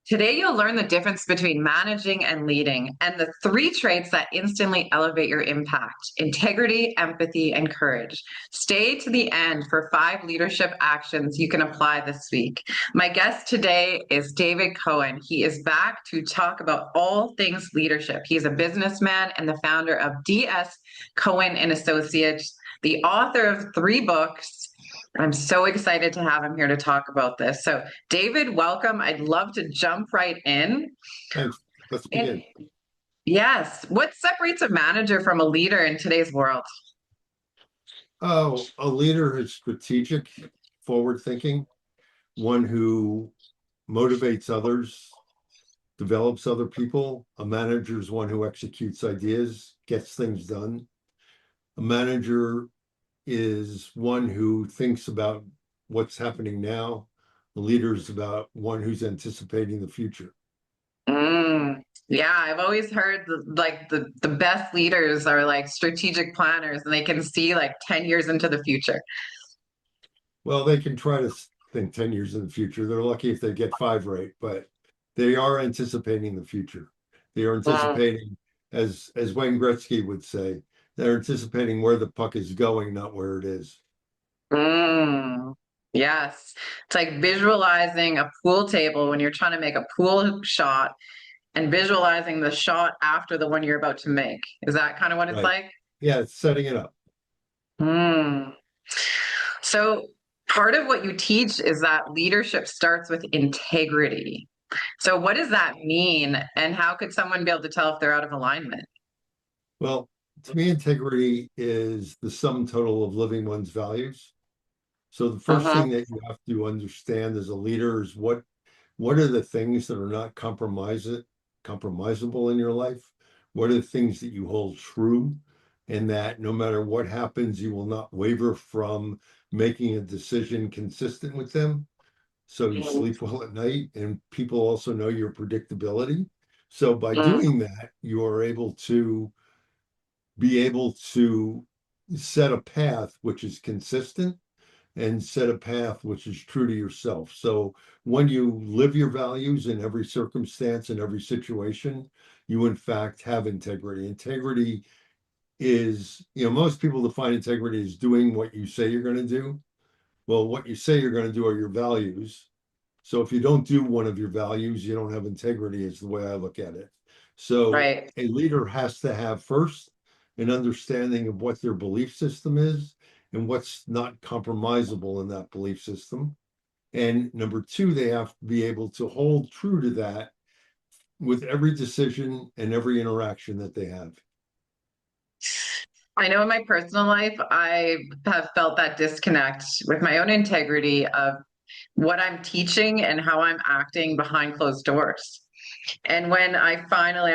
Today, you'll learn the difference between managing and leading and the three traits that instantly elevate your impact: integrity, empathy, and courage. Stay to the end for 5 leadership actions you can apply this week. My guest today is David Cohen. He is back to talk about all things leadership. He's a businessman and the founder of DS Cohen and Associates, the author of 3 books. I'm so excited to have him here to talk about this. So, David, welcome. I'd love to jump right in. Thanks. Let's And begin. yes, what separates a manager from a leader in today's world? Oh, a leader is strategic, forward thinking, one who motivates others, develops other people. A manager is one who executes ideas, gets things done. A manager is one who thinks about what's happening now. A leader is about one who's anticipating the future. Yeah, I've always heard the best leaders are like strategic planners and they can see like 10 years into the future. Well, they can try to think 10 years in the future. They're lucky if they get 5 right, but they are anticipating the future. They are Mm, anticipating, as Wayne Gretzky would say, they're anticipating where the puck is going, not where it is. mm. Yes. It's like visualizing a pool table when you're trying to make a pool shot and visualizing the shot after the one you're about to make. Is that kind of what it's Right. like? Yeah, it's setting it up. Hmm. So part of what you teach is that leadership starts with integrity. So what does that mean? And how could someone be able to tell if they're out of alignment? Well, to me, integrity is the sum total of living one's values. So the first Uh-huh. thing that you have to understand as a leader is what are the things that are not compromisable in your life? What are the things that you hold true and that no matter what happens, you will not waver from making a decision consistent with them? So you sleep well at night and people also know your predictability. So by Mm, doing that, you are able to set a path which is consistent and set a path which is true to yourself. So when you live your values in every circumstance, in every situation, you in fact have integrity. Integrity is, most people define integrity as doing what you say you're going to do. Well, what you say you're going to do are your values. So if you don't do one of your values, you don't have integrity, is the way I look at it. So right. a leader has to have first an understanding of what their belief system is and what's not compromisable in that belief system. And number two, they have to be able to hold true to that with every decision and every interaction that they have. I know in my personal life, I have felt that disconnect with my own integrity of what I'm teaching and how I'm acting behind closed doors. And when I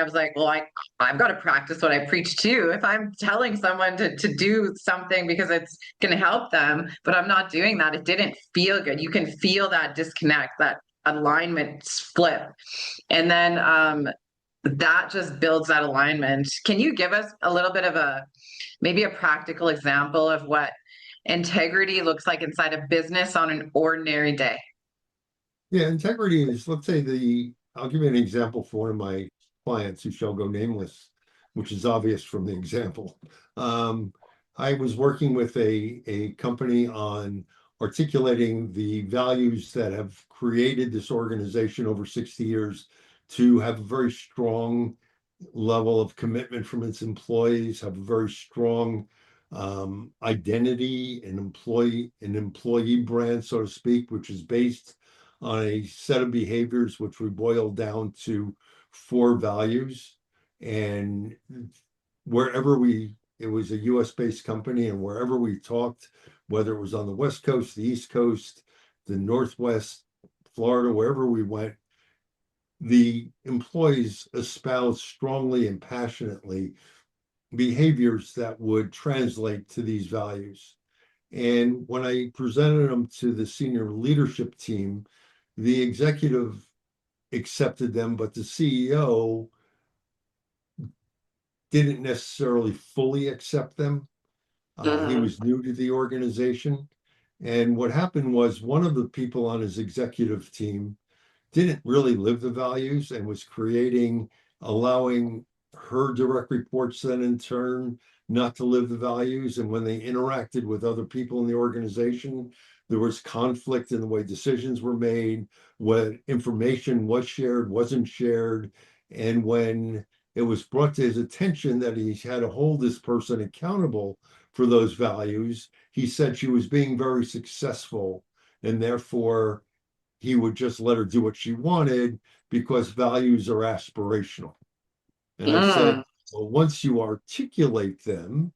was like, well, I've got to practice what I preach too. If I'm telling someone to do something because it's going to help them, but I'm not doing that, it didn't feel good. You can feel that disconnect, that alignment flip. And then that just builds that alignment. Can you give us a little bit of maybe a practical example of what integrity looks like inside a business on an ordinary day? Yeah, integrity is, let's say I'll give you an example for one of my clients who shall go nameless, which is obvious from the example. Um, I was working with a company on articulating the values that have created this organization over 60 years to have a very strong level of commitment from its employees, have a very strong identity and employee brand, so to speak, which is based on a set of behaviors which we boiled down to 4 values. And it was a US based company, and wherever we talked, whether it was on the West Coast, the East Coast, the Northwest, Florida, wherever we went, the employees espoused strongly and passionately behaviors that would translate to these values. And when I presented them to the senior leadership team, the executive accepted them, but the CEO didn't necessarily fully accept them. He Mhm. was new to the organization. And what happened was one of the people on his executive team didn't really live the values and was creating, allowing her direct reports then in turn not to live the values. And when they interacted with other people in the organization, there was conflict in the way decisions were made, what information was shared, wasn't shared. And when it was brought to his attention that he had to hold this person accountable for those values, he said she was being very successful, and therefore he would just let her do what she wanted because values are aspirational. And I said, Mm, well, once you articulate them,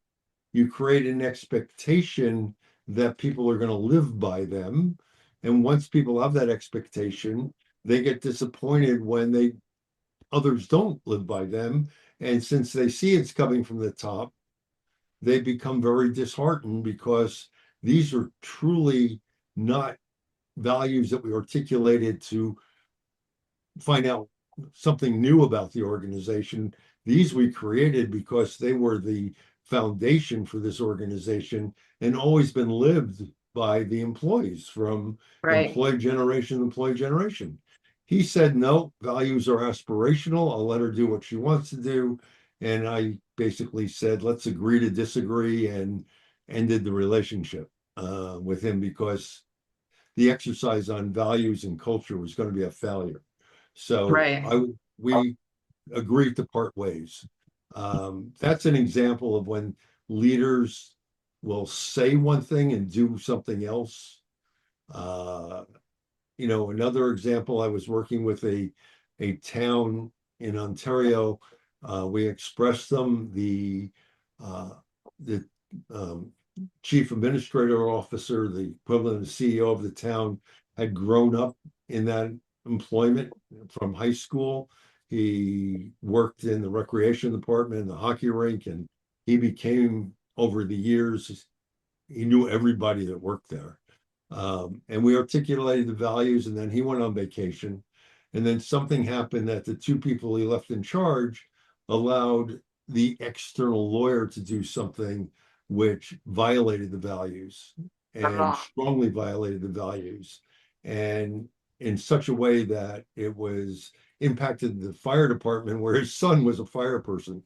you create an expectation that people are going to live by them. And once people have that expectation, they get disappointed when they others don't live by them. And since they see it's coming from the top, they become very disheartened because these are truly not values that we articulated to find out something new about the organization. These we created because they were the foundation for this organization and always been lived by the employees from right, employee generation. He said, no, values are aspirational. I'll let her do what she wants to do. And I basically said, let's agree to disagree, and ended the relationship with him because the exercise on values and culture was going to be a failure. So right, we agreed to part ways. That's an example of when leaders will say one thing and do something else. Uh, Another example, I was working with a town in Ontario. We expressed them uh, the um, chief administrator officer, the equivalent of the CEO of the town, had grown up in that employment from high school. He worked in the recreation department, the hockey rink, and he became, over the years, he knew everybody that worked there. And we articulated the values, and then he went on vacation. And then something happened that the two people he left in charge allowed the external lawyer to do something which violated the values and strongly violated the values. And in such a way that it was impacted the fire department where his son was a fire person.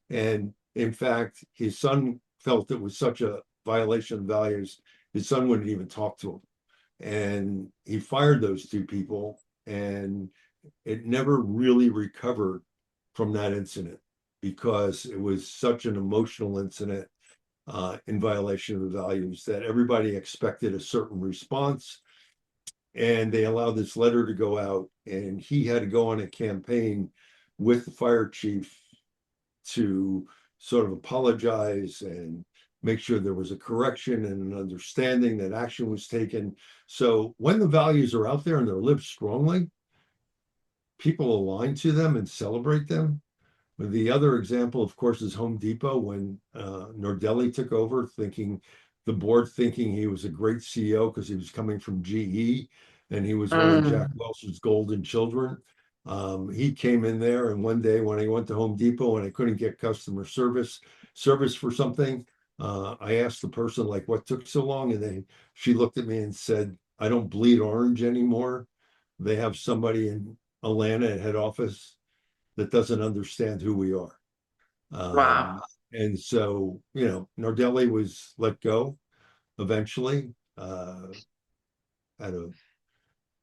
And in fact, his son felt it was such a violation of values, his son wouldn't even talk to him. And he fired those two people, and it never really recovered from that incident because it was such an emotional incident in violation of the values that everybody expected a certain response. And they allowed this letter to go out, and he had to go on a campaign with the fire chief to sort of apologize and make sure there was a correction and an understanding that action was taken. So when the values are out there and they're lived strongly, people align to them and celebrate them. The other example, of course, is Home Depot when Nardelli took over, the board thinking he was a great CEO because he was coming from GE and he was one of Jack mm, Welch's golden children. He came in there, and one day when I went to Home Depot and I couldn't get customer service for something, I asked the person like, "What took so long?" And she looked at me and said, "I don't bleed orange anymore. They have somebody in Atlanta at head office that doesn't understand who we are." wow, And so, Nardelli was let go eventually, had a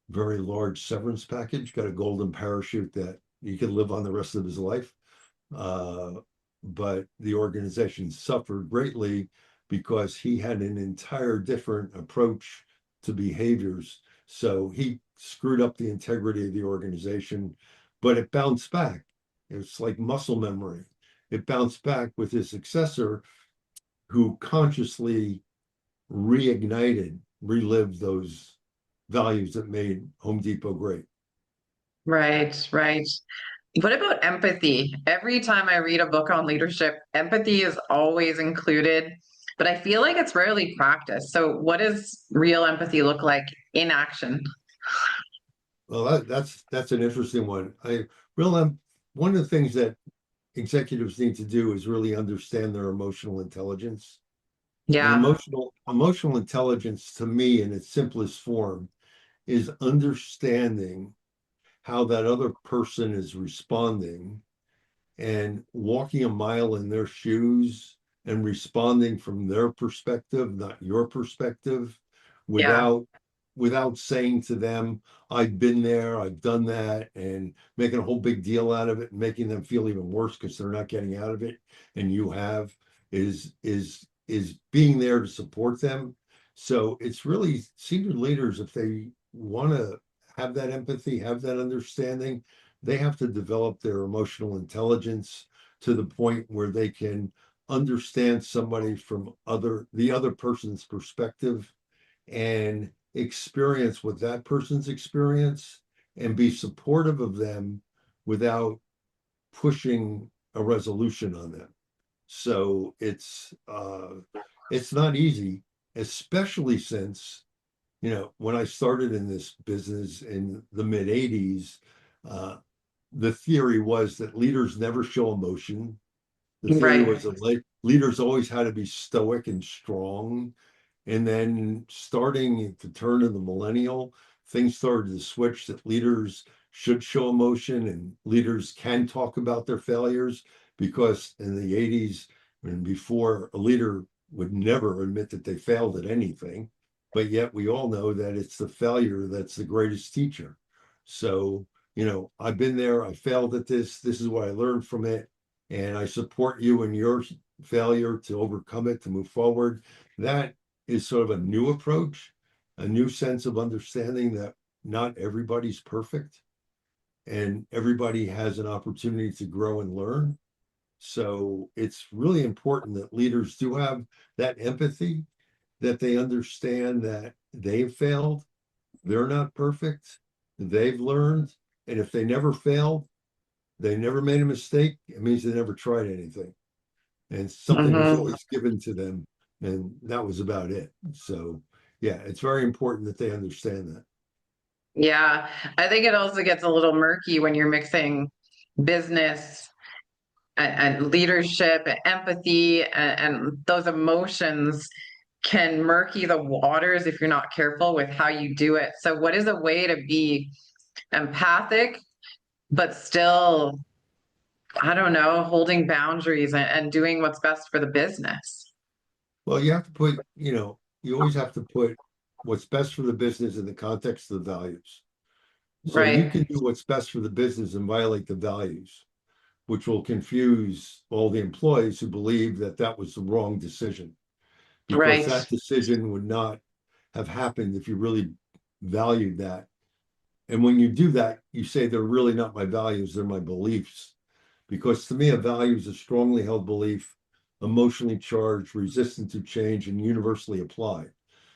very large severance package, got a golden parachute that he could live on the rest of his life. Uh, but the organization suffered greatly because he had an entire different approach to behaviors. So he screwed up the integrity of the organization, but it bounced back. It's like muscle memory. It bounced back with his successor who consciously relived those values that made Home Depot great. right, right. What about empathy? Every time I read a book on leadership, empathy is always included, but I feel like it's rarely practiced. So, what does real empathy look like in action? Well, that's an interesting one. I real One of the things that executives need to do is really understand their emotional intelligence. And Yeah. emotional intelligence, to me, in its simplest form, is understanding how that other person is responding and walking a mile in their shoes and responding from their perspective, not your perspective, Yeah. without saying to them, I've been there, I've done that, and making a whole big deal out of it and making them feel even worse because they're not getting out of it and you have, is being there to support them. So it's really senior leaders, if they want to have that empathy, have that understanding, they have to develop their emotional intelligence to the point where they can understand somebody from the other person's perspective and experience what that person's experience and be supportive of them without pushing a resolution on them. So it's not easy, especially since, when I started in this business in the mid 80s, uh, the theory was that leaders never show emotion. The theory Right. was that leaders always had to be stoic and strong. And then starting at the turn of the millennial, things started to switch that leaders should show emotion and leaders can talk about their failures, because in the 80s and before, a leader would never admit that they failed at anything. But yet we all know that it's the failure that's the greatest teacher. So, I've been there, I failed at this. This is what I learned from it. And I support you in your failure to overcome it, to move forward. That is sort of a new approach, a new sense of understanding that not everybody's perfect and everybody has an opportunity to grow and learn. So it's really important that leaders do have that empathy, that they understand that they've failed, they're not perfect, they've learned. And if they never failed, they never made a mistake, it means they never tried anything. And something was Hmm. always given to them, and that was about it. So, yeah, it's very important that they understand that. Yeah. I think it also gets a little murky when you're mixing business and leadership and empathy and those emotions can murky the waters if you're not careful with how you do it. So, what is a way to be empathic, but still, I don't know, holding boundaries and doing what's best for the business? Well, you have to put, you always have to put what's best for the business in the context of the values. So you Right, can do what's best for the business and violate the values, which will confuse all the employees who believe that that was the wrong decision, because right. that decision would not have happened if you really valued that. And when you do that, you say they're really not my values, they're my beliefs. Because to me, a value is a strongly held belief, emotionally charged, resistant to change, and universally applied.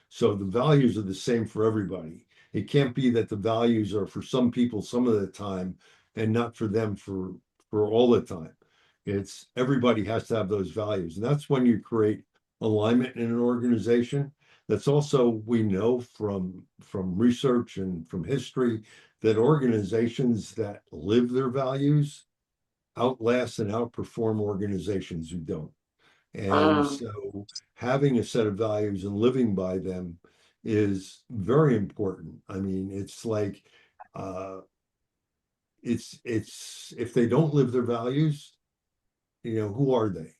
So the values are the same for everybody. It can't be that the values are for some people some of the time and not for them for all the time. It's everybody has to have those values. And that's when you create alignment in an organization. That's also, we know from research and from history, that organizations that live their values outlast and outperform organizations who don't. And Um, so having a set of values and living by them is very important. I mean, it's like uh it's if they don't live their values, who are they?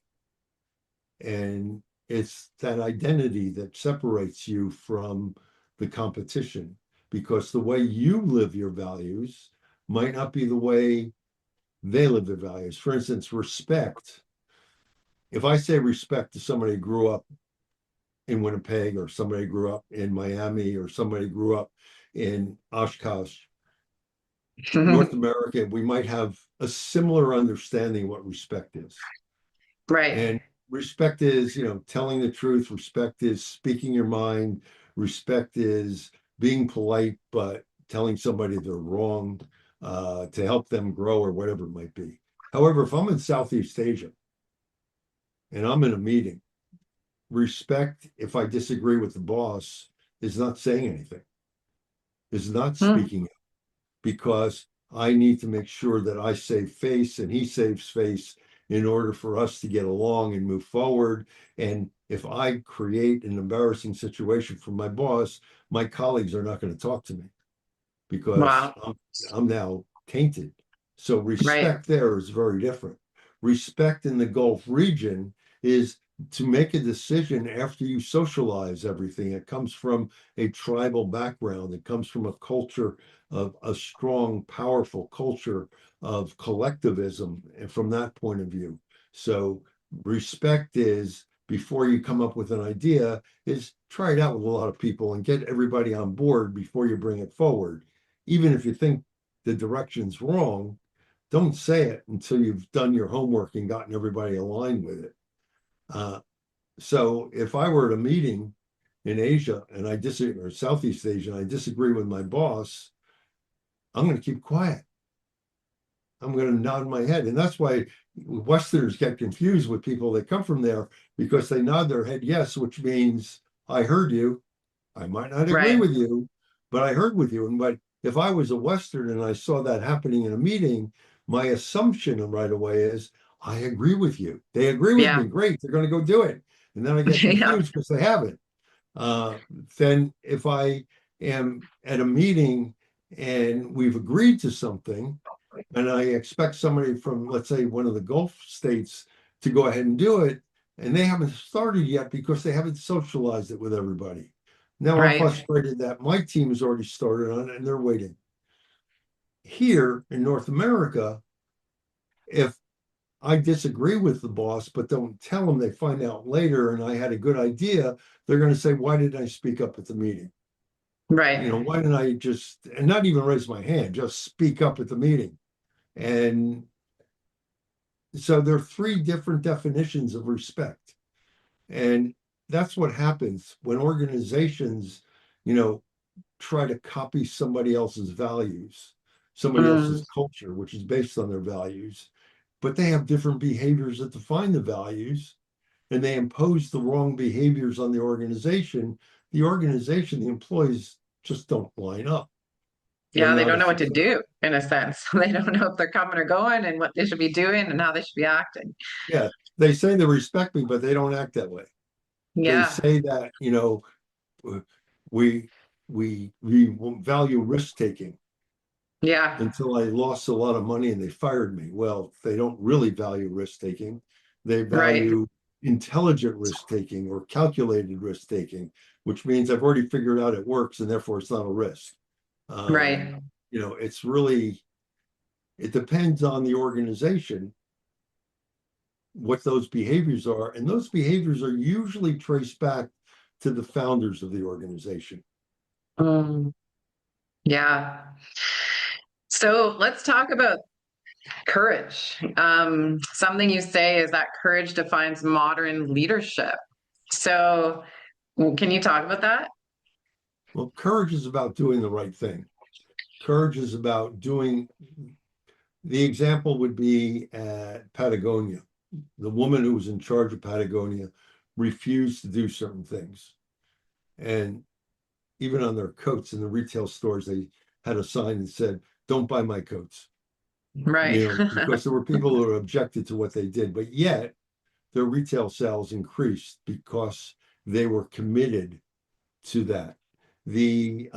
And it's that identity that separates you from the competition, because the way you live your values might not be the way they live their values. For instance, respect. If I say respect to somebody who grew up in Winnipeg, or somebody grew up in Miami, or somebody grew up in Oshkosh, North America, we might have a similar understanding of what respect is. right. And respect is, telling the truth. Respect is speaking your mind. Respect is being polite, but telling somebody they're wrong, to help them grow or whatever it might be. However, if I'm in Southeast Asia and I'm in a meeting, respect, if I disagree with the boss, is not saying anything, is not Hmm. speaking up, because I need to make sure that I save face and he saves face in order for us to get along and move forward. And if I create an embarrassing situation for my boss, my colleagues are not going to talk to me. because Wow. I'm now tainted. So Right. respect there is very different. Respect in the Gulf region is to make a decision after you socialize everything. It comes from a tribal background. It comes from a culture of a strong, powerful culture of collectivism, and from that point of view. So respect is before you come up with an idea, is try it out with a lot of people and get everybody on board before you bring it forward. Even if you think the direction's wrong, don't say it until you've done your homework and gotten everybody aligned with it. Uh, so if I were at a meeting in Asia and I disagree, or Southeast Asia, and I disagree with my boss, I'm going to keep quiet. I'm going to nod my head. And that's why Westerners get confused with people that come from there, because they nod their head yes, which means I heard you. I might not agree Right. with you, but I heard with you. And but if I was a Western and I saw that happening in a meeting, my assumption right away is I agree with you. They agree with Yeah. me. Great. They're going to go do it. And then I get Yeah. confused because they haven't. Uh, then if I am at a meeting and we've agreed to something, and I expect somebody from, let's say, one of the Gulf states to go ahead and do it, and they haven't started yet because they haven't socialized it with everybody. Now I'm Right. frustrated that my team has already started on it and they're waiting. Here in North America, if I disagree with the boss, but don't tell them, they find out later and I had a good idea, they're going to say, why didn't I speak up at the meeting? Right. Why didn't I just, and not even raise my hand, just speak up at the meeting? And so there are three different definitions of respect. And that's what happens when organizations, you know, try to copy somebody else's values, somebody Mm. else's culture, which is based on their values, but they have different behaviors that define the values, and they impose the wrong behaviors on the organization. The employees just don't line up. They're Yeah, they not don't a know what to success. do in a sense. They don't know if they're coming or going and what they should be doing and how they should be acting. Yeah, they say they respect me, but they don't act that way. They Yeah. say that, we we value risk taking Yeah. until I lost a lot of money and they fired me. Well, they don't really value risk taking. They Right. value intelligent risk taking or calculated risk taking, which means I've already figured out it works and therefore it's not a risk. Um, Right. it's really, it depends on the organization what those behaviors are. And those behaviors are usually traced back to the founders of the organization. Mm. Yeah. So let's talk about courage. Something you say is that courage defines modern leadership. So, can you talk about that? Well, courage is about doing the right thing. Courage is about doing, the example would be at Patagonia. The woman who was in charge of Patagonia refused to do certain things. And even on their coats in the retail stores, they had a sign that said, don't buy my coats, Right. because there were people who objected to what they did. But yet their retail sales increased because they were committed to that. The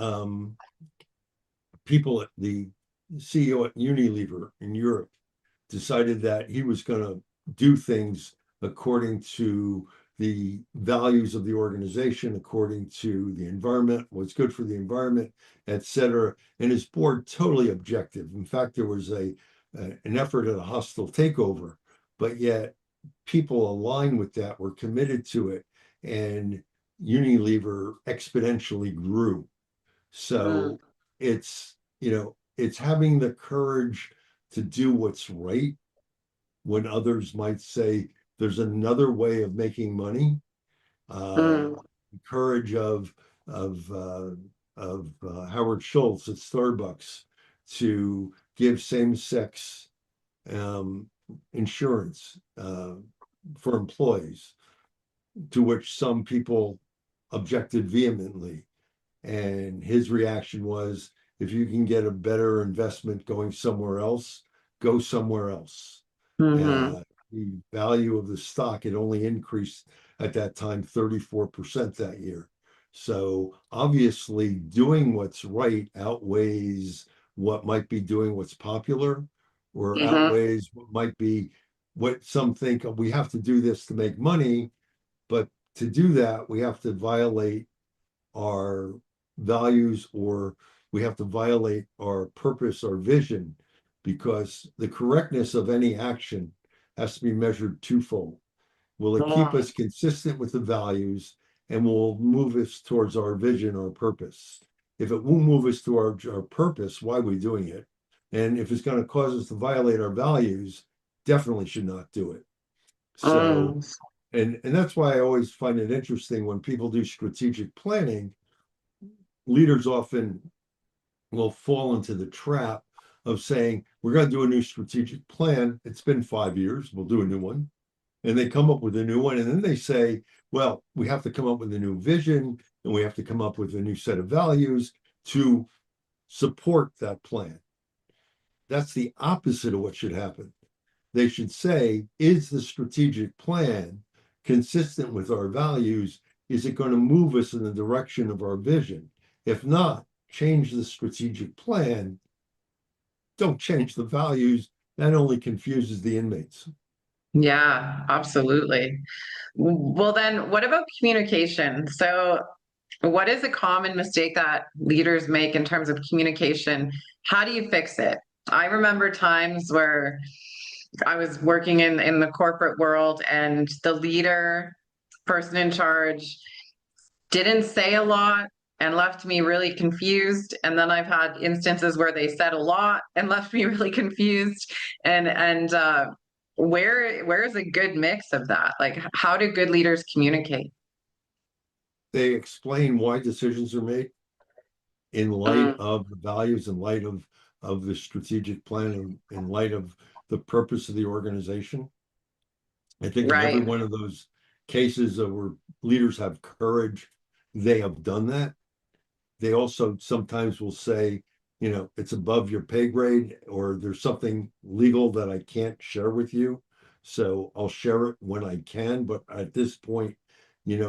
people at the CEO at Unilever in Europe decided that he was going to do things according to the values of the organization, according to the environment, what's good for the environment, et cetera. And his board totally objective. In fact, there was an effort at a hostile takeover, but yet people aligned with that were committed to it, and Unilever exponentially grew. Mm, So it's having the courage to do what's right when others might say there's another way of making money. Uh, mm, Courage of uh, Howard Schultz at Starbucks to give same-sex um, insurance for employees, to which some people objected vehemently. And his reaction was, if you can get a better investment going somewhere else, go somewhere else. hmm. The value of the stock had only increased at that time 34% that year. So obviously doing what's right outweighs what might be doing what's popular, or Hmm. outweighs what might be what some think, "Oh, we have to do this to make money." But to do that, we have to violate our values, or we have to violate our purpose or vision, because the correctness of any action has to be measured twofold. Will it keep us consistent with the values, and will move us towards our vision or purpose? If it won't move us to our purpose, why are we doing it? And if it's going to cause us to violate our values, definitely should not do it. So, Mm. and that's why I always find it interesting when people do strategic planning. Leaders often will fall into the trap of saying, we're going to do a new strategic plan. It's been 5 years, we'll do a new one. And they come up with a new one. And then they say, well, we have to come up with a new vision, and we have to come up with a new set of values to support that plan. That's the opposite of what should happen. They should say, is the strategic plan consistent with our values? Is it going to move us in the direction of our vision? If not, change the strategic plan. Don't change the values. That only confuses the inmates. Yeah, absolutely. Well, then, what about communication? So, what is a common mistake that leaders make in terms of communication? How do you fix it? I remember times where I was working in the corporate world and the leader, person in charge, didn't say a lot and left me really confused. And then I've had instances where they said a lot and left me really confused. And where is a good mix of that? Like, how do good leaders communicate? They explain why decisions are made in light Mm, of the values, in light of the strategic plan, in light of the purpose of the organization. I think in every right. one of those cases where leaders have courage, they have done that. They also sometimes will say, it's above your pay grade, or there's something legal that I can't share with you. So I'll share it when I can. But at this point,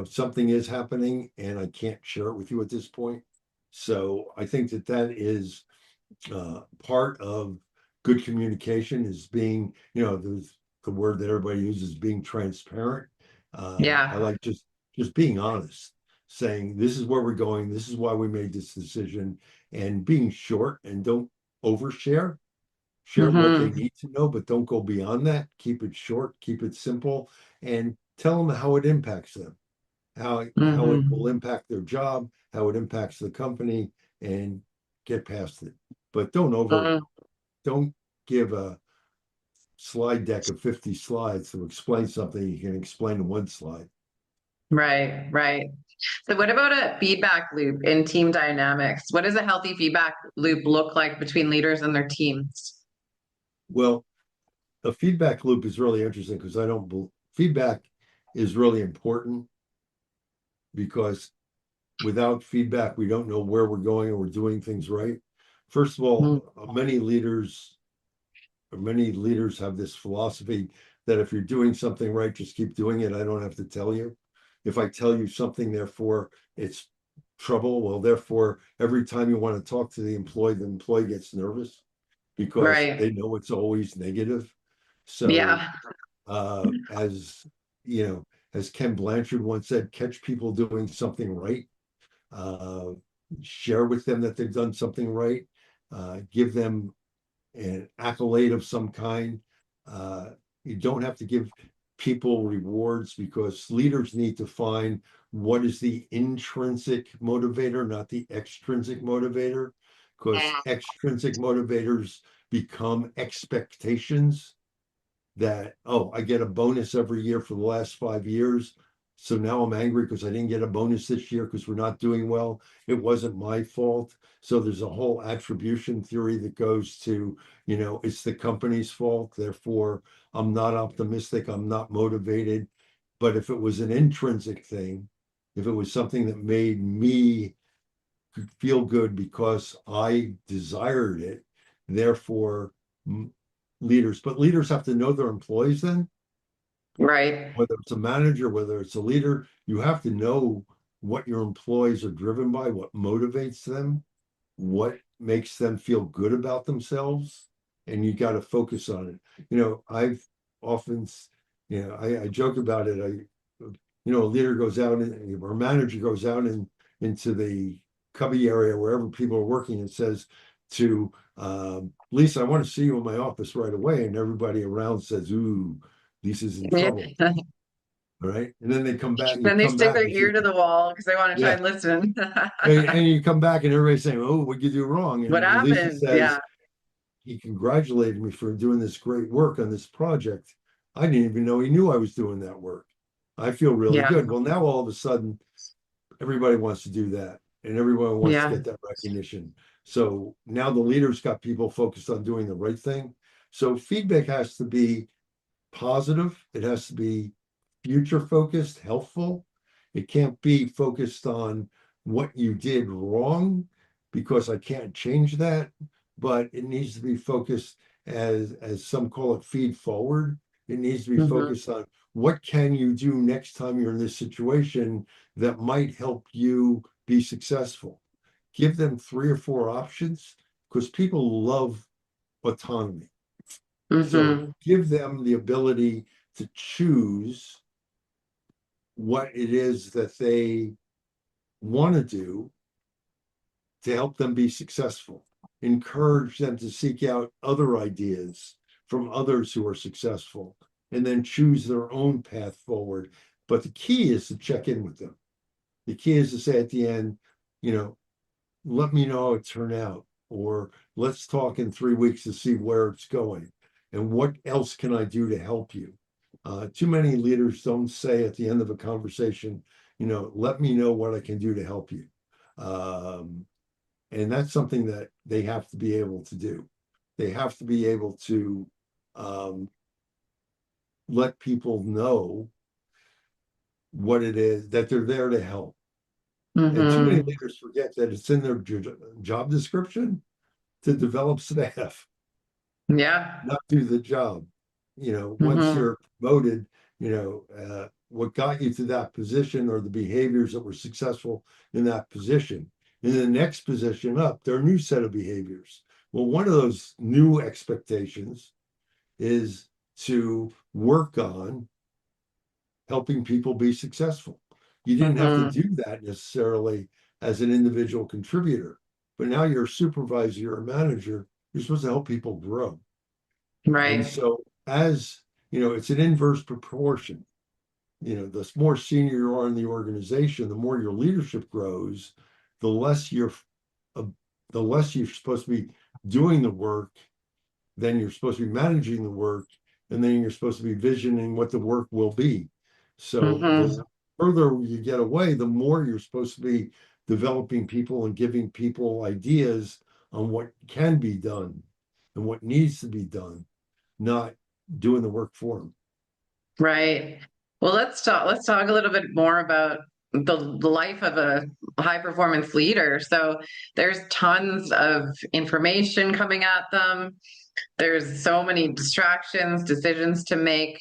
something is happening and I can't share it with you at this point. So I think that that is part of good communication, is being, there's the word that everybody uses, being transparent. I Yeah. like just being honest, saying this is where we're going, this is why we made this decision, and being short, and don't overshare. Share what they Hmm. need to know, but don't go beyond that. Keep it short, keep it simple, and tell them how it impacts them, how it will Hmm. impact their job, how it impacts the company, and get past it. But don't give a slide deck of 50 slides to explain something you can explain in one slide. Right, right. So, what about a feedback loop in team dynamics? What does a healthy feedback loop look like between leaders and their teams? Well, a feedback loop is really interesting, because I don't feedback is really important, because without feedback, we don't know where we're going, and we're doing things right. First of Mm. all, many leaders have this philosophy that if you're doing something right, just keep doing it. I don't have to tell you. If I tell you something, therefore it's trouble. Well, therefore, every time you want to talk to the employee gets nervous, because Right. they know it's always negative. So, Yeah. as you know, as Ken Blanchard once said, catch people doing something right, uh, share with them that they've done something right, give them an accolade of some kind. Uh, you don't have to give people rewards, because leaders need to find what is the intrinsic motivator, not the extrinsic motivator, because extrinsic motivators become expectations that, oh, I get a bonus every year for the last 5 years. So now I'm angry because I didn't get a bonus this year because we're not doing well. It wasn't my fault. So there's a whole attribution theory that goes to, it's the company's fault. Therefore, I'm not optimistic. I'm not motivated. But if it was an intrinsic thing, if it was something that made me feel good because I desired it, therefore, leaders have to know their employees then, Right. whether it's a manager, whether it's a leader, you have to know what your employees are driven by, what motivates them, what makes them feel good about themselves, and you got to focus on it. I've often, I joke about it. A leader goes out or a manager goes out into the cubby area wherever people are working and says to Lisa, I want to see you in my office right away. And everybody around says, ooh, Lisa's in Yeah. trouble. All right. And then they come back, you Then they come stick back their and say, ear to the wall because they want to try yeah. and listen. And you come back and everybody's saying, oh, what'd you do wrong? What And Lisa happened? Yeah. says, he congratulated me for doing this great work on this project. I didn't even know he knew I was doing that work. I feel really Yeah. good. Well, now all of a sudden, everybody wants to do that and everyone wants to Yeah. get that recognition. So now the leaders got people focused on doing the right thing. So feedback has to be positive, it has to be future focused, helpful. It can't be focused on what you did wrong because I can't change that, but it needs to be focused as some call it feed forward. It needs to be Hmm. focused on what can you do next time you're in this situation that might help you be successful. Give them 3 or 4 options because people love autonomy. So Hmm. give them the ability to choose what it is that they want to do to help them be successful. Encourage them to seek out other ideas from others who are successful and then choose their own path forward. But the key is to check in with them. The key is to say at the end, you know, let me know how it turned out, or let's talk in 3 weeks to see where it's going. And what else can I do to help you? Too many leaders don't say at the end of a conversation, let me know what I can do to help you. Um, and that's something that they have to be able to do. They have to be able to um, let people know what it is that they're there to help. And too many Hmm. leaders forget that it's in their job description to develop staff, Yeah. not do the job. Once Hmm. you're promoted, what got you to that position or the behaviors that were successful in that position. In the next position up, there are a new set of behaviors. Well, one of those new expectations is to work on helping people be successful. You didn't have to Hmm. do that necessarily as an individual contributor, but now you're a supervisor, you're a manager, you're supposed to help people grow. And Right. so, it's an inverse proportion. The more senior you are in the organization, the more your leadership grows, the less you're, uh, the less you're supposed to be doing the work, then you're supposed to be managing the work, and then you're supposed to be visioning what the work will be. So Hmm. the further you get away, the more you're supposed to be developing people and giving people ideas on what can be done and what needs to be done, not doing the work for them. Right. Well, let's talk a little bit more about the life of a high performance leader. So there's tons of information coming at them. There's so many distractions, decisions to make.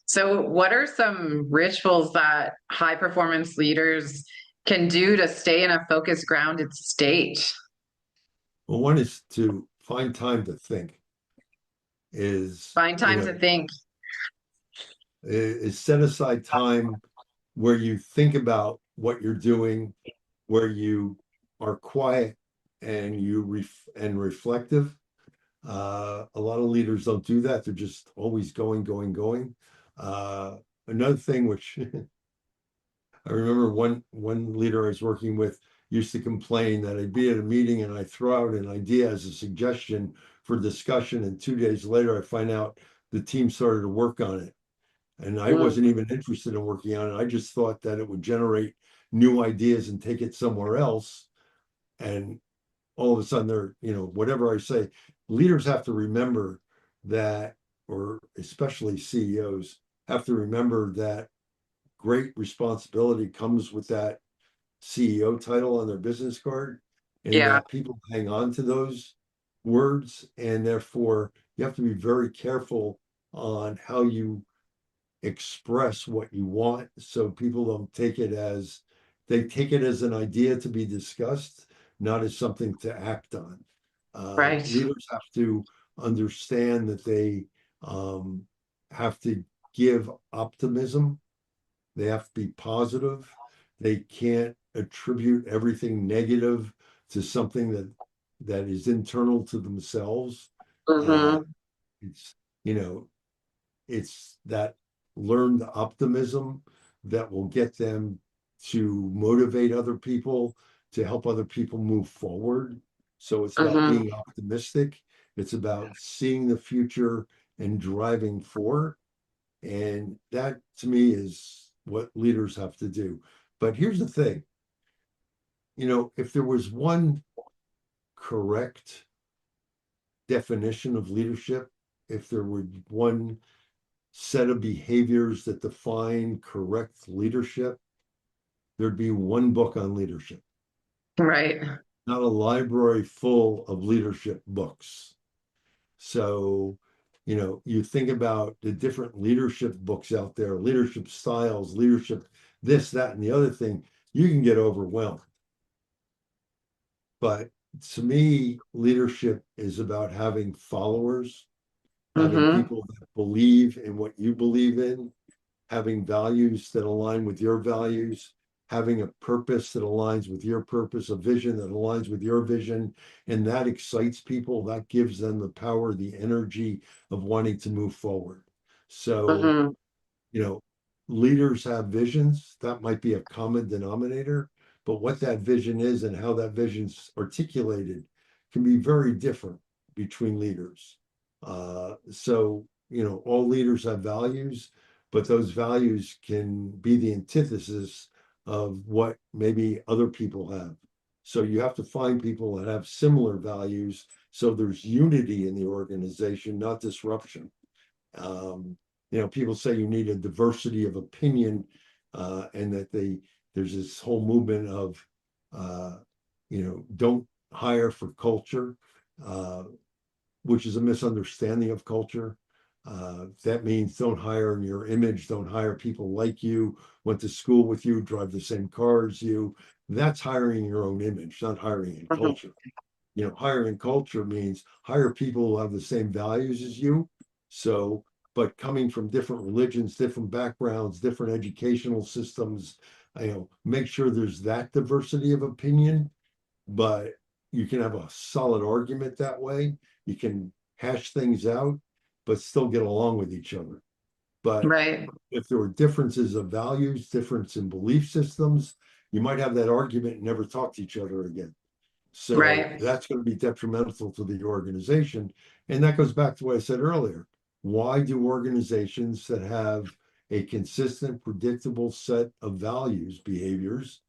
So what are some rituals that high performance leaders can do to stay in a focused, grounded state? Well, one is to find time to think, is, Find time to think. set aside time where you think about what you're doing, where you are quiet and and reflective. A lot of leaders don't do that. They're just always going, going, going. Uh, Another thing which I remember one leader I was working with used to complain that I'd be at a meeting and I throw out an idea as a suggestion for discussion, and 2 days later I find out the team started to work on it. And I Mm. wasn't even interested in working on it. I just thought that it would generate new ideas and take it somewhere else. And all of a sudden whatever I say, leaders have to remember that, or especially CEOs have to remember that great responsibility comes with that CEO title on their business card, and Yeah. that people hang on to those words. And therefore, you have to be very careful on how you express what you want so people don't take it as they take it as an idea to be discussed, not as something to act on. Right. Leaders have to understand that they have to give optimism. They have to be positive. They can't attribute everything negative to something that is internal to themselves. Uh, Mm-hmm. it's you know it's that learned optimism that will get them to motivate other people, to help other people move forward. So it's about Mm-hmm. being optimistic. It's about seeing the future and driving for it. And that to me is what leaders have to do. But here's the thing, if there was one correct definition of leadership, if there were one set of behaviors that define correct leadership, there'd be one book on leadership, Right. not a library full of leadership books. So, you think about the different leadership books out there, leadership styles, leadership, this, that, and the other thing, you can get overwhelmed. But to me, leadership is about having followers, having Mm-hmm. people that believe in what you believe in, having values that align with your values, having a purpose that aligns with your purpose, a vision that aligns with your vision. And that excites people. That gives them the power, the energy of wanting to move forward. So, Mm-hmm. you know, leaders have visions. That might be a common denominator, but what that vision is and how that vision's articulated can be very different between leaders. So, all leaders have values, but those values can be the antithesis of what maybe other people have. So you have to find people that have similar values so there's unity in the organization, not disruption. Um, People say you need a diversity of opinion, and that there's this whole movement of, uh, don't hire for culture, uh, which is a misunderstanding of culture. That means don't hire in your image, don't hire people like you, went to school with you, drive the same car as you. That's hiring your own image, not hiring in Mm-hmm. culture. Hiring culture means hire people who have the same values as you. So, but coming from different religions, different backgrounds, different educational systems, make sure there's that diversity of opinion, but you can have a solid argument that way. You can hash things out, but still get along with each other. But Right. if there were differences of values, difference in belief systems, you might have that argument and never talk to each other again. So Right. that's going to be detrimental to the organization. And that goes back to what I said earlier. Why do organizations that have a consistent, predictable set of values, behaviors,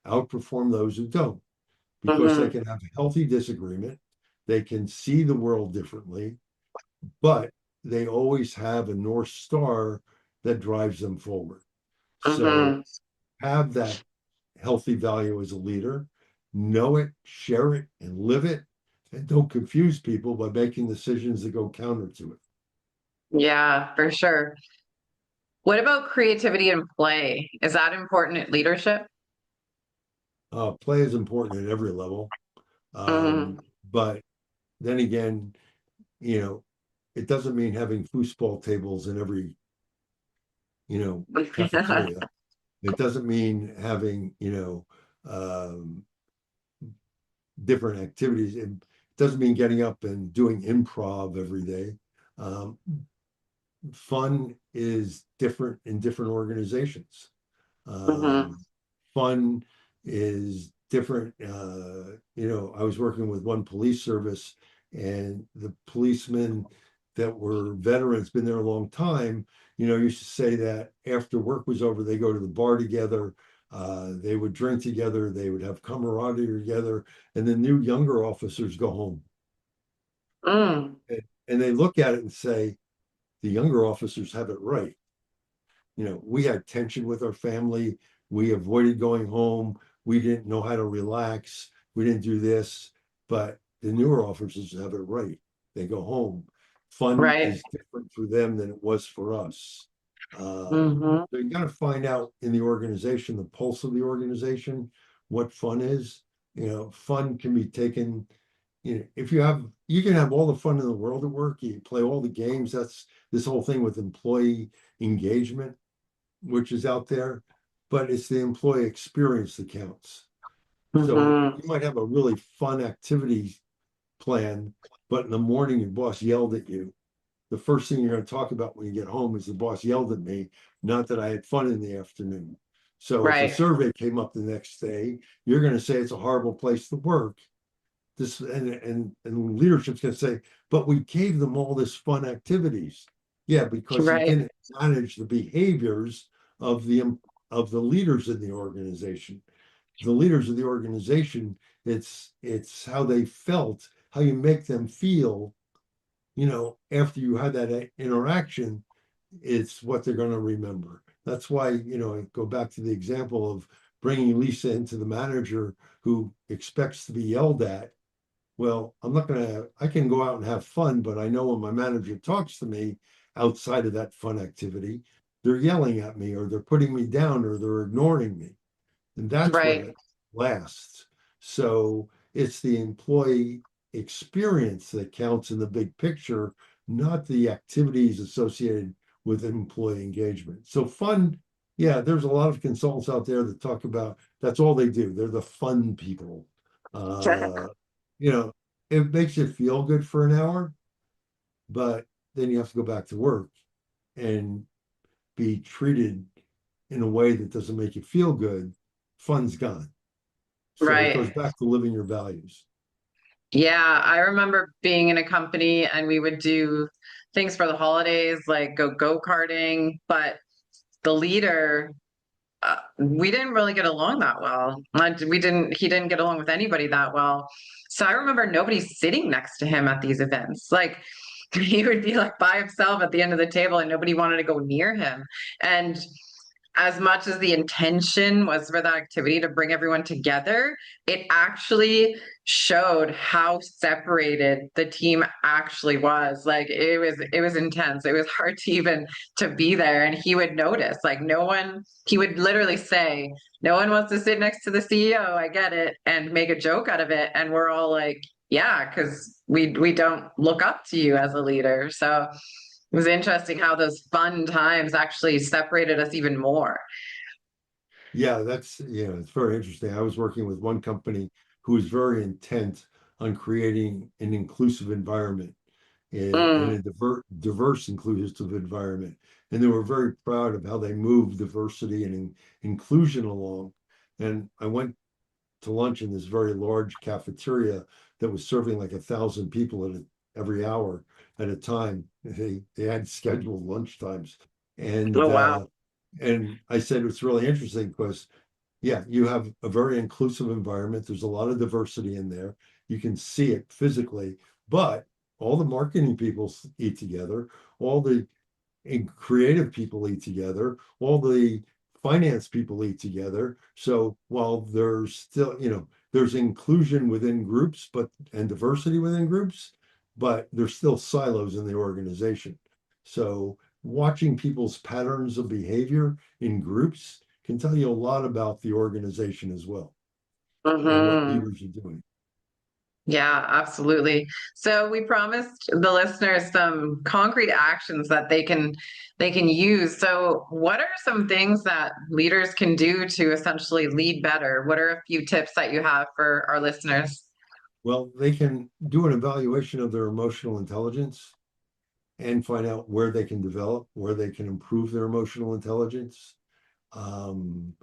outperform those who don't? Because they Mm-hmm. can have a healthy disagreement, they can see the world differently, but they always have a North Star that drives them forward. So Mm-hmm. have that healthy value as a leader, know it, share it, and live it, and don't confuse people by making decisions that go counter to it. Yeah, for sure. What about creativity and play? Is that important in leadership? Play is important at every level, Mm-hmm. but then again, you know, it doesn't mean having foosball tables in every cafeteria. It doesn't mean having different activities. It doesn't mean getting up and doing improv every day. Um, Fun is different in different organizations. Mm-hmm. Um, Fun is different. I was working with one police service, and the policemen that were veterans, been there a long time, used to say that after work was over, they go to the bar together, they would drink together, they would have camaraderie together, and the new younger officers go home. Mm. And they look at it and say, the younger officers have it right. We had tension with our family. We avoided going home. We didn't know how to relax. We didn't do this. But the newer officers have it right. They go home. Fun Right. is different for them than it was for us. Hmm. So you got to find out in the organization, the pulse of the organization, what fun is. Fun can be taken, if you can have all the fun in the world at work, you play all the games. That's this whole thing with employee engagement, which is out there, but it's the employee experience that counts. So Hmm. you might have a really fun activity plan, but in the morning your boss yelled at you. The first thing you're going to talk about when you get home is the boss yelled at me, not that I had fun in the afternoon. So if a Right. survey came up the next day, you're going to say it's a horrible place to work. This and leadership's going to say, but we gave them all this fun activities. Yeah, because you Right. didn't manage the behaviors of the leaders in the organization. The leaders of the organization, it's how they felt, how you make them feel, after you had that interaction, it's what they're going to remember. That's why, I go back to the example of bringing Lisa into the manager who expects to be yelled at. Well, I can go out and have fun, but I know when my manager talks to me outside of that fun activity, they're yelling at me or they're putting me down or they're ignoring me. And that's Right. what lasts. So it's the employee experience that counts in the big picture, not the activities associated with employee engagement. So fun, yeah, there's a lot of consultants out there that talk about that's all they do. They're the fun people. Uh, you know, it makes you feel good for an hour, but then you have to go back to work and be treated in a way that doesn't make you feel good. Fun's gone. So it goes Right. back to living your values. Yeah, I remember being in a company and we would do things for the holidays, like go-karting, but the leader, we didn't really get along that well. He didn't get along with anybody that well. So I remember nobody sitting next to him at these events. Like he would be like by himself at the end of the table and nobody wanted to go near him. And as much as the intention was for that activity to bring everyone together, it actually showed how separated the team actually was. Like it was intense. It was hard to even to be there. And he would notice, like no one, he would literally say, no one wants to sit next to the CEO. I get it, and make a joke out of it. And we're all like, yeah, because we don't look up to you as a leader. So it was interesting how those fun times actually separated us even more. Yeah, it's very interesting. I was working with one company who was very intent on creating an inclusive environment and Mm. a diverse, inclusive environment. And they were very proud of how they moved diversity and inclusion along. And I went to lunch in this very large cafeteria that was serving like 1,000 people every hour at a time. They had scheduled lunch times, and Oh, wow. uh, and I said it's really interesting because yeah, you have a very inclusive environment. There's a lot of diversity in there. You can see it physically, but all the marketing people eat together, all the and creative people eat together, all the finance people eat together. So while there's still, there's inclusion within groups, and diversity within groups, but there's still silos in the organization. So watching people's patterns of behavior in groups can tell you a lot about the organization as well and what Hmm. leaders are doing. Yeah, absolutely. So we promised the listeners some concrete actions that they can use. So what are some things that leaders can do to essentially lead better? What are a few tips that you have for our listeners? Well, they can do an evaluation of their emotional intelligence and find out where they can develop, where they can improve their emotional intelligence. Um,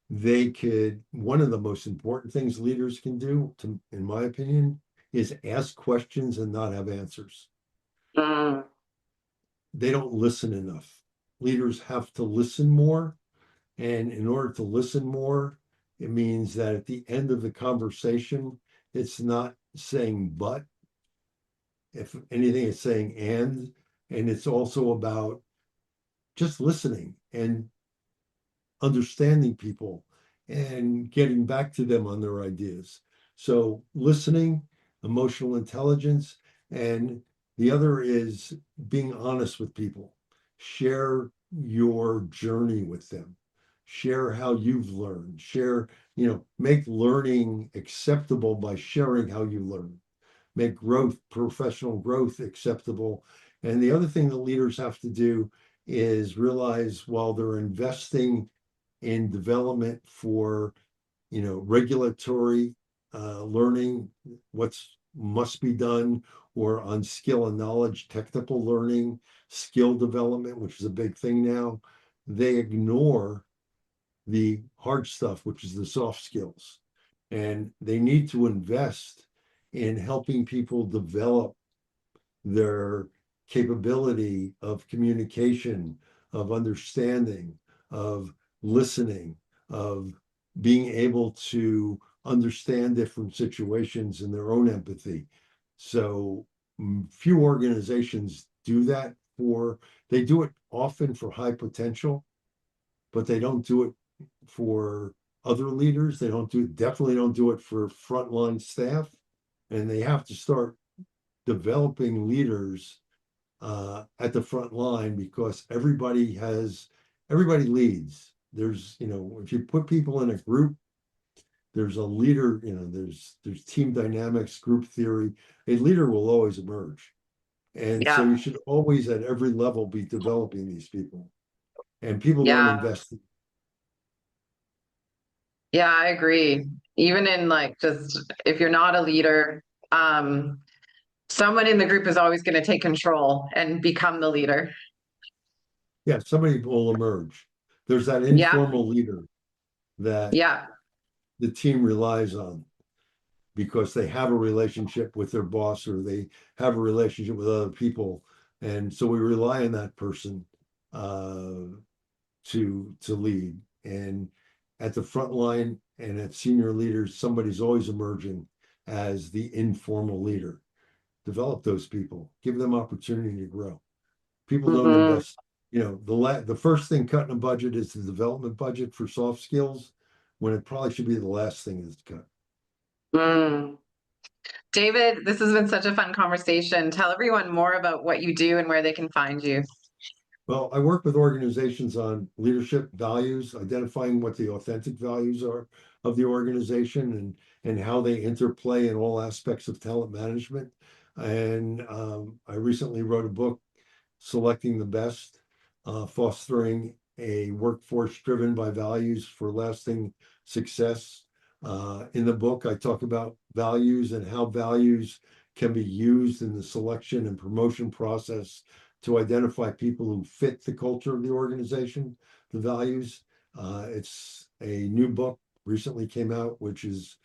one of the most important things leaders can do, in my opinion, is ask questions and not have answers. Mm. They don't listen enough. Leaders have to listen more. And in order to listen more, it means that at the end of the conversation, it's not saying but, if anything, it's saying and it's also about just listening and understanding people and getting back to them on their ideas. So, listening, emotional intelligence, and the other is being honest with people. Share your journey with them. Share how you've learned. Share, make learning acceptable by sharing how you learn. Make growth, professional growth acceptable. And the other thing that leaders have to do is realize while they're investing in development for, regulatory learning, what's must be done, or on skill and knowledge, technical learning, skill development, which is a big thing now, they ignore the hard stuff, which is the soft skills. And they need to invest in helping people develop their capability of communication, of understanding, of listening, of being able to understand different situations and their own empathy. So few organizations do that they do it often for high potential, but they don't do it for other leaders. They definitely don't do it for frontline staff. And they have to start developing leaders at the front line, because everybody leads. If you put people in a group, there's a leader, there's team dynamics, group theory. A leader will always emerge. And so Yeah. you should always at every level be developing these people. And people don't Yeah. invest. Yeah, I agree. Even in like just if you're not a leader, someone in the group is always going to take control and become the leader. Yeah, somebody will emerge. There's that Yeah. informal leader that Yeah. the team relies on because they have a relationship with their boss, or they have a relationship with other people. And so we rely on that person uh, to lead. And at the front line and at senior leaders, somebody's always emerging as the informal leader. Develop those people, give them opportunity to grow. People don't Hmm. invest. The first thing cut in a budget is the development budget for soft skills, when it probably should be the last thing that's cut. Mm. David, this has been such a fun conversation. Tell everyone more about what you do and where they can find you. Well, I work with organizations on leadership values, identifying what the authentic values are of the organization, and how they interplay in all aspects of talent management. And I recently wrote a book, Selecting the Best, fostering a workforce driven by values for lasting success. In the book, I talk about values and how values can be used in the selection and promotion process to identify people who fit the culture of the organization, the values. It's a new book, recently came out, which is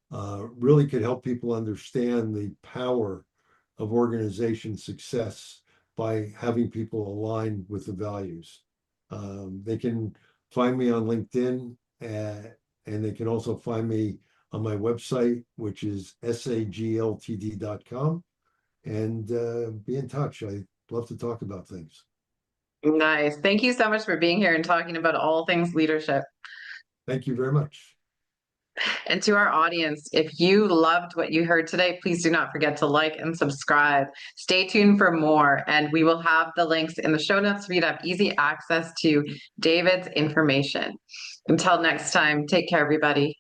really could help people understand the power of organization success by having people align with the values. They can find me on LinkedIn, and they can also find me on my website, which is sagltd.com, and be in touch. I love to talk about things. Nice. Thank you so much for being here and talking about all things leadership. Thank you very much. And to our audience, if you loved what you heard today, please do not forget to like and subscribe. Stay tuned for more, and we will have the links in the show notes for you to have easy access to David's information. Until next time, take care, everybody.